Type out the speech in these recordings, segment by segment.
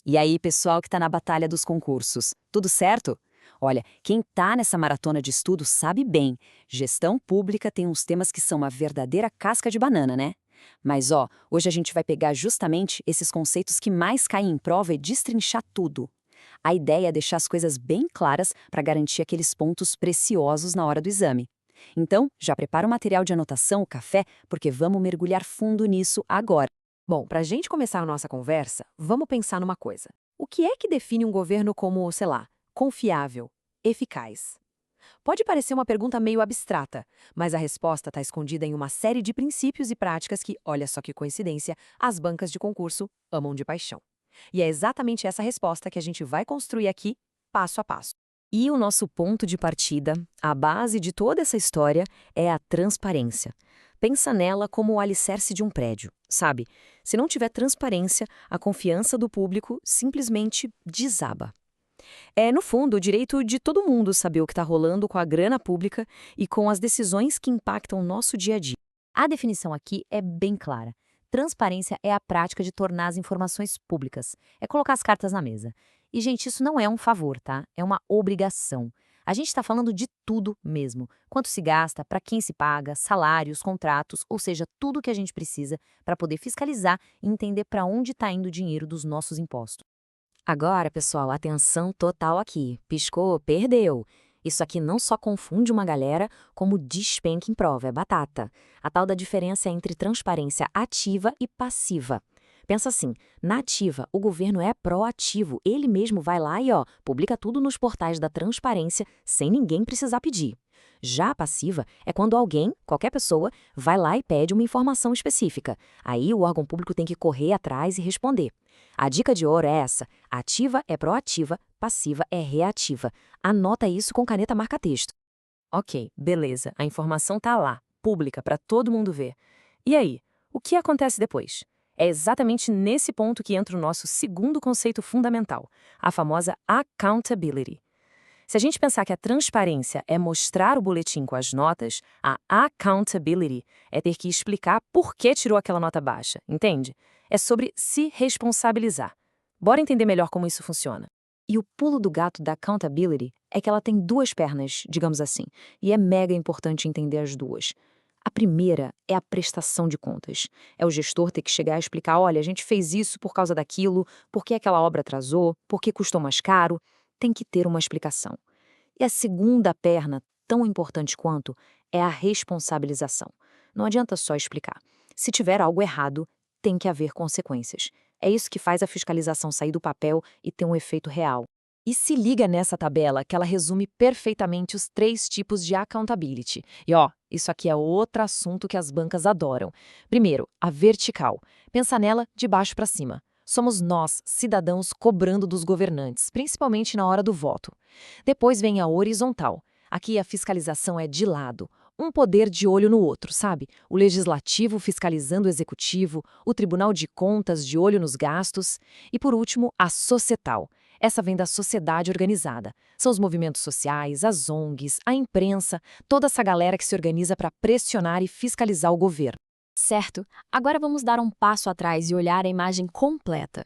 E aí, pessoal que está na batalha dos concursos, tudo certo? Olha, quem está nessa maratona de estudo sabe bem, gestão pública tem uns temas que são uma verdadeira casca de banana, né? Mas hoje a gente vai pegar justamente esses conceitos que mais caem em prova e destrinchar tudo. A ideia é deixar as coisas bem claras para garantir aqueles pontos preciosos na hora do exame. Então, já prepara o material de anotação, o café, porque vamos mergulhar fundo nisso agora. Bom, para a gente começar a nossa conversa, vamos pensar numa coisa. O que é que define um governo como, sei lá, confiável, eficaz? Pode parecer uma pergunta meio abstrata, mas a resposta está escondida em uma série de princípios e práticas que, olha só que coincidência, as bancas de concurso amam de paixão. E é exatamente essa resposta que a gente vai construir aqui, passo a passo. E o nosso ponto de partida, a base de toda essa história, é a transparência. Pensa nela como o alicerce de um prédio, sabe? Se não tiver transparência, a confiança do público simplesmente desaba. É, no fundo, o direito de todo mundo saber o que está rolando com a grana pública e com as decisões que impactam o nosso dia a dia. A definição aqui é bem clara. Transparência é a prática de tornar as informações públicas. É colocar as cartas na mesa. E, gente, isso não é um favor, tá? É uma obrigação. A gente está falando de tudo mesmo. Quanto se gasta, para quem se paga, salários, contratos, ou seja, tudo que a gente precisa para poder fiscalizar e entender para onde está indo o dinheiro dos nossos impostos. Agora, pessoal, atenção total aqui. Piscou, perdeu. Isso aqui não só confunde uma galera, como despenca em prova, é batata. A tal da diferença entre transparência ativa e passiva. Pensa assim, na ativa, o governo é proativo, ele mesmo vai lá e publica tudo nos portais da transparência sem ninguém precisar pedir. Já a passiva é quando alguém, qualquer pessoa, vai lá e pede uma informação específica. Aí o órgão público tem que correr atrás e responder. A dica de ouro é essa: ativa é proativa, passiva é reativa. Anota isso com caneta marca-texto. Ok, beleza, a informação tá lá, pública, para todo mundo ver. E aí, o que acontece depois? É exatamente nesse ponto que entra o nosso segundo conceito fundamental, a famosa accountability. Se a gente pensar que a transparência é mostrar o boletim com as notas, a accountability é ter que explicar por que tirou aquela nota baixa, entende? É sobre se responsabilizar. Bora entender melhor como isso funciona. E o pulo do gato da accountability é que ela tem duas pernas, digamos assim, e é mega importante entender as duas. A primeira é a prestação de contas. É o gestor ter que chegar e explicar, olha, a gente fez isso por causa daquilo, por que aquela obra atrasou, por que custou mais caro. Tem que ter uma explicação. E a segunda perna, tão importante quanto, é a responsabilização. Não adianta só explicar. Se tiver algo errado, tem que haver consequências. É isso que faz a fiscalização sair do papel e ter um efeito real. E se liga nessa tabela que ela resume perfeitamente os 3 tipos de accountability. E isso aqui é outro assunto que as bancas adoram. Primeiro, a vertical. Pensa nela de baixo para cima. Somos nós, cidadãos, cobrando dos governantes, principalmente na hora do voto. Depois vem a horizontal. Aqui a fiscalização é de lado. Um poder de olho no outro, sabe? O legislativo fiscalizando o executivo, o Tribunal de Contas de olho nos gastos. E, por último, a societal. Essa vem da sociedade organizada. São os movimentos sociais, as ONGs, a imprensa, toda essa galera que se organiza para pressionar e fiscalizar o governo. Certo, agora vamos dar um passo atrás e olhar a imagem completa.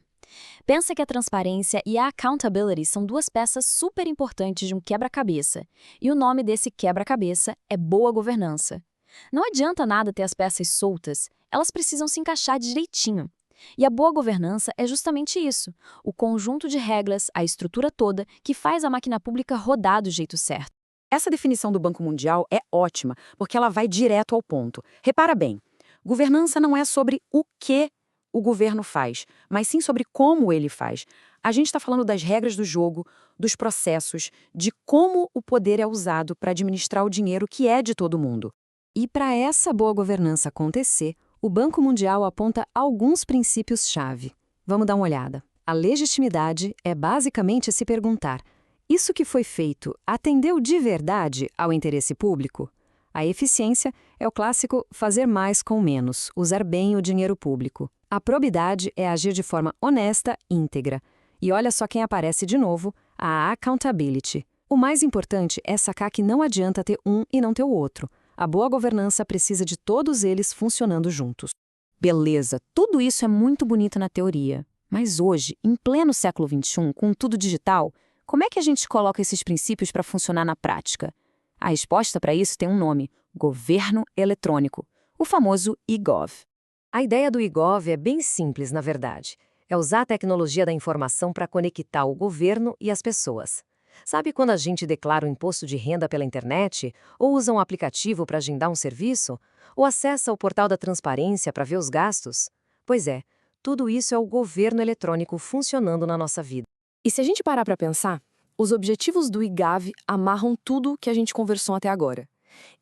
Pensa que a transparência e a accountability são duas peças super importantes de um quebra-cabeça, e o nome desse quebra-cabeça é boa governança. Não adianta nada ter as peças soltas, elas precisam se encaixar direitinho. E a boa governança é justamente isso, o conjunto de regras, a estrutura toda, que faz a máquina pública rodar do jeito certo. Essa definição do Banco Mundial é ótima, porque ela vai direto ao ponto. Repara bem, governança não é sobre o que o governo faz, mas sim sobre como ele faz. A gente está falando das regras do jogo, dos processos, de como o poder é usado para administrar o dinheiro que é de todo mundo. E para essa boa governança acontecer, o Banco Mundial aponta alguns princípios-chave. Vamos dar uma olhada. A legitimidade é basicamente se perguntar: isso que foi feito atendeu de verdade ao interesse público? A eficiência é o clássico fazer mais com menos, usar bem o dinheiro público. A probidade é agir de forma honesta e íntegra. E olha só quem aparece de novo, a accountability. O mais importante é sacar que não adianta ter um e não ter o outro. A boa governança precisa de todos eles funcionando juntos. Beleza, tudo isso é muito bonito na teoria. Mas hoje, em pleno século XXI, com tudo digital, como é que a gente coloca esses princípios para funcionar na prática? A resposta para isso tem um nome: governo eletrônico, o famoso e-Gov. A ideia do eGov é bem simples, na verdade. É usar a tecnologia da informação para conectar o governo e as pessoas. Sabe quando a gente declara o imposto de renda pela internet? Ou usa um aplicativo para agendar um serviço? Ou acessa o portal da transparência para ver os gastos? Pois é, tudo isso é o governo eletrônico funcionando na nossa vida. E se a gente parar para pensar, os objetivos do eGov amarram tudo que a gente conversou até agora.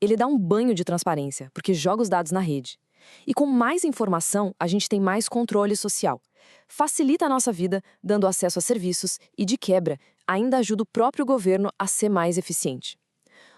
Ele dá um banho de transparência, porque joga os dados na rede. E com mais informação, a gente tem mais controle social. Facilita a nossa vida, dando acesso a serviços e, de quebra, ainda ajuda o próprio governo a ser mais eficiente.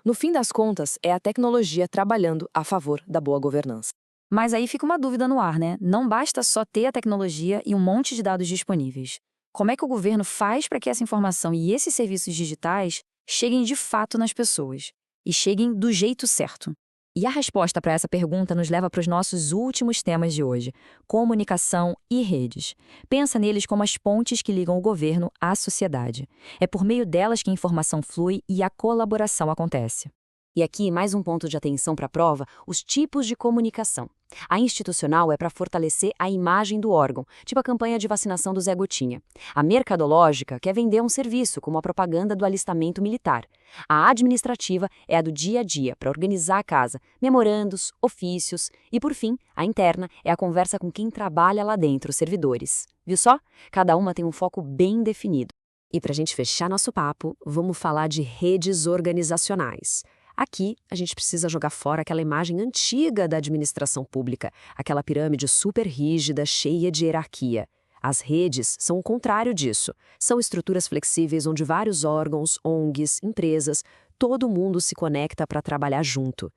No fim das contas, é a tecnologia trabalhando a favor da boa governança. Mas aí fica uma dúvida no ar, né? Não basta só ter a tecnologia e um monte de dados disponíveis. Como é que o governo faz para que essa informação e esses serviços digitais cheguem de fato nas pessoas? E cheguem do jeito certo? E a resposta para essa pergunta nos leva para os nossos últimos temas de hoje: comunicação e redes. Pensa neles como as pontes que ligam o governo à sociedade. É por meio delas que a informação flui e a colaboração acontece. E aqui, mais um ponto de atenção para a prova: os tipos de comunicação. A institucional é para fortalecer a imagem do órgão, tipo a campanha de vacinação do Zé Gotinha. A mercadológica quer vender um serviço, como a propaganda do alistamento militar. A administrativa é a do dia a dia, para organizar a casa, memorandos, ofícios. E, por fim, a interna é a conversa com quem trabalha lá dentro, os servidores. Viu só? Cada uma tem um foco bem definido. E para a gente fechar nosso papo, vamos falar de redes organizacionais. Aqui, a gente precisa jogar fora aquela imagem antiga da administração pública, aquela pirâmide super rígida, cheia de hierarquia. As redes são o contrário disso. São estruturas flexíveis onde vários órgãos, ONGs, empresas, todo mundo se conecta para trabalhar junto.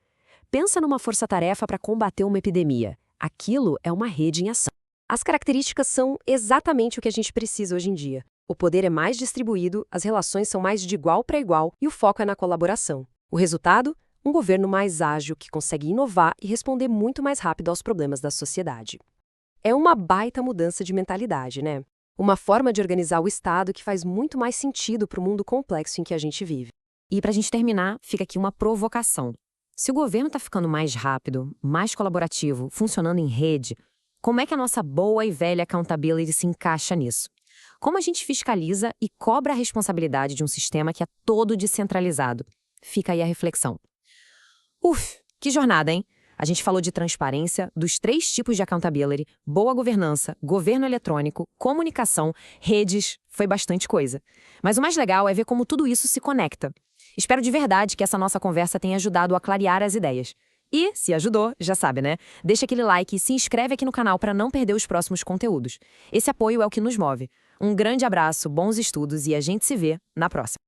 Pensa numa força-tarefa para combater uma epidemia. Aquilo é uma rede em ação. As características são exatamente o que a gente precisa hoje em dia. O poder é mais distribuído, as relações são mais de igual para igual e o foco é na colaboração. O resultado? Um governo mais ágil que consegue inovar e responder muito mais rápido aos problemas da sociedade. É uma baita mudança de mentalidade, né? Uma forma de organizar o Estado que faz muito mais sentido para o mundo complexo em que a gente vive. E para a gente terminar, fica aqui uma provocação. Se o governo está ficando mais rápido, mais colaborativo, funcionando em rede, como é que a nossa boa e velha accountability se encaixa nisso? Como a gente fiscaliza e cobra a responsabilidade de um sistema que é todo descentralizado? Fica aí a reflexão. Que jornada, hein? A gente falou de transparência, dos 3 tipos de accountability, boa governança, governo eletrônico, comunicação, redes, foi bastante coisa. Mas o mais legal é ver como tudo isso se conecta. Espero de verdade que essa nossa conversa tenha ajudado a clarear as ideias. E, se ajudou, já sabe, né? Deixa aquele like e se inscreve aqui no canal para não perder os próximos conteúdos. Esse apoio é o que nos move. Um grande abraço, bons estudos e a gente se vê na próxima.